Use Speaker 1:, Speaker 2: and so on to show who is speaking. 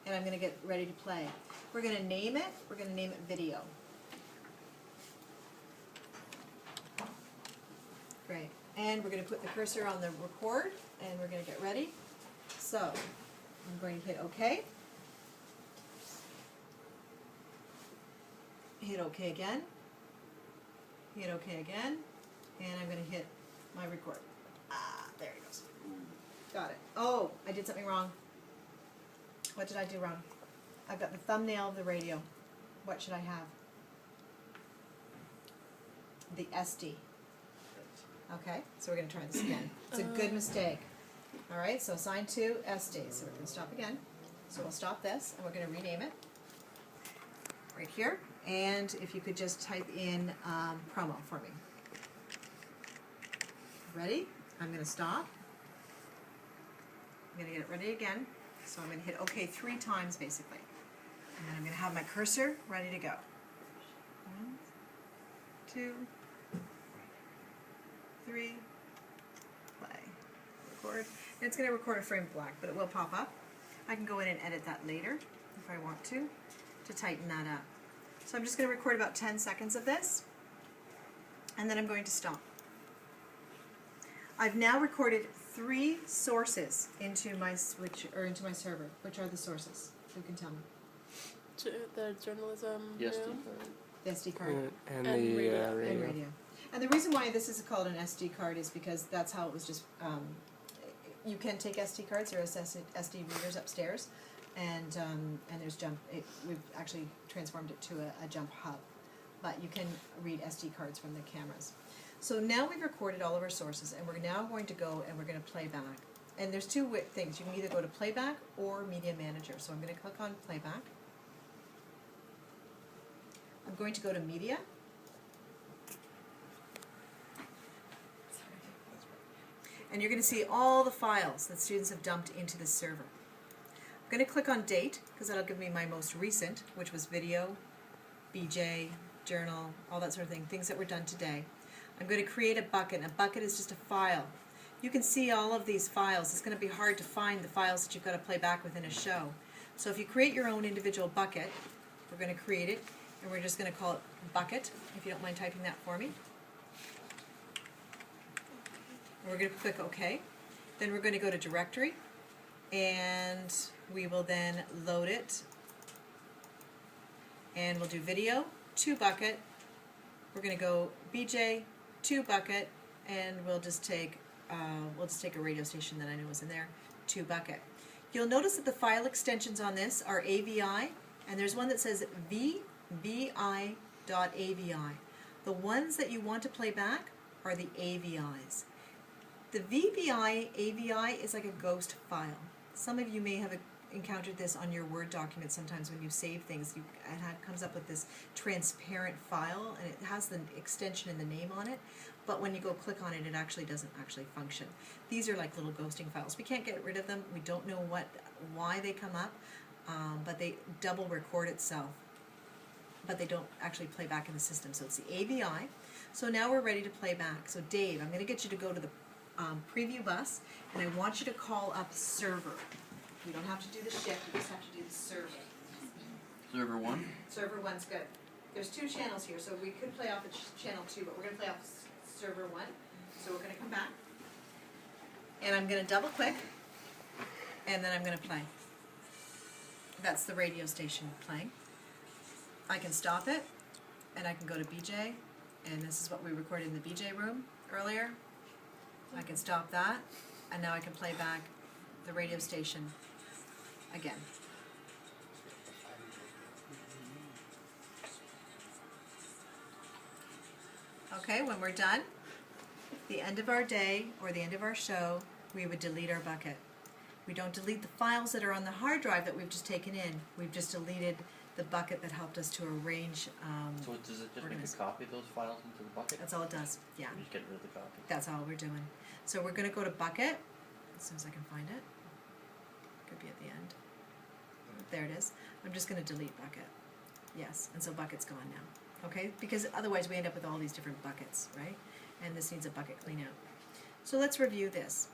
Speaker 1: and I'm going to get ready to play. We're going to name it. We're going to name it video. Great. And we're going to put the cursor on the record, and we're going to get ready. So I'm going to hit OK. Hit OK again. Hit OK again. And I'm going to hit my record. Ah, there it goes. Got it. Oh, I did something wrong. What did I do wrong? I've got the thumbnail of the radio. What should I have? The SD. Okay, so we're going to try this again. It's a good mistake. All right, so assign to SD. So we're going to stop again. So we'll stop this, and we're going to rename it right here. And if you could just type in promo for me. Ready? I'm going to stop. I'm going to get it ready again. So I'm going to hit OK 3 times, basically. And then I'm going to have my cursor ready to go. 1, 2, 3, play, record. And it's going to record a frame black, but it will pop up. I can go in and edit that later if I want to tighten that up. So I'm just going to record about 10 seconds of this, and then I'm going to stop. I've now recorded 3 sources into my switch or into my server. Which are the sources? Who can tell me?
Speaker 2: The journalism.
Speaker 3: Yes,
Speaker 2: room.
Speaker 1: The SD card.
Speaker 2: And
Speaker 3: and the
Speaker 2: radio.
Speaker 1: And radio. And the reason why this is called an SD card is because that's how it was just, you can take SD cards, there are SD readers upstairs, and there's we've actually transformed it to a jump hub, but you can read SD cards from the cameras. So now we've recorded all of our sources, and we're now going to go and we're going to play back. And there's 2 things, you can either go to playback or media manager. So I'm going to click on playback. I'm going to go to media. And you're going to see all the files that students have dumped into the server. I'm going to click on date, because that'll give me my most recent, which was video, BJ, journal, all that sort of thing, things that were done today. I'm going to create a bucket. A bucket is just a file. You can see all of these files. It's going to be hard to find the files that you've got to play back within a show. So if you create your own individual bucket, we're going to create it, and we're just going to call it bucket, if you don't mind typing that for me. We're going to click OK. Then we're going to go to directory, and we will then load it. And we'll do video, 2 bucket. We're going to go BJ, 2 bucket, and we'll just take a radio station that I knew was in there, 2 bucket. You'll notice that the file extensions on this are AVI, and there's one that says VBI.AVI. The ones that you want to play back are the AVIs. The VBI AVI is like a ghost file. Some of you may have encountered this on your Word document sometimes when you save things. It comes up with this transparent file, and it has the extension and the name on it, but when you go click on it, it actually doesn't actually function. These are like little ghosting files. We can't get rid of them. We don't know why they come up, but they double record itself, but they don't actually play back in the system. So it's the AVI. So now we're ready to play back. So Dave, I'm going to get you to go to the preview bus, and I want you to call up server. You don't have to do the shift, you just have to do the server.
Speaker 3: Server 1?
Speaker 1: Server 1's good. There's 2 channels here, so we could play off of channel 2, but we're going to play off server 1. So we're going to come back, and I'm going to double click, and then I'm going to play. That's the radio station playing. I can stop it, and I can go to BJ, and this is what we recorded in the BJ room earlier. I can stop that, and now I can play back the radio station again. Okay, when we're done, the end of our day or the end of our show, we would delete our bucket. We don't delete the files that are on the hard drive that we've just taken in. We've just deleted the bucket that helped us to arrange.
Speaker 3: So does it just make a copy of those files into the bucket?
Speaker 1: That's all it does, yeah.
Speaker 3: You just get rid of the copy.
Speaker 1: That's all we're doing. So we're going to go to bucket, as soon as I can find it. Could be at the end. There it is. I'm just going to delete bucket. Yes, and so bucket's gone now. Okay, because otherwise we end up with all these different buckets, right? And this needs a bucket clean out. So let's review this.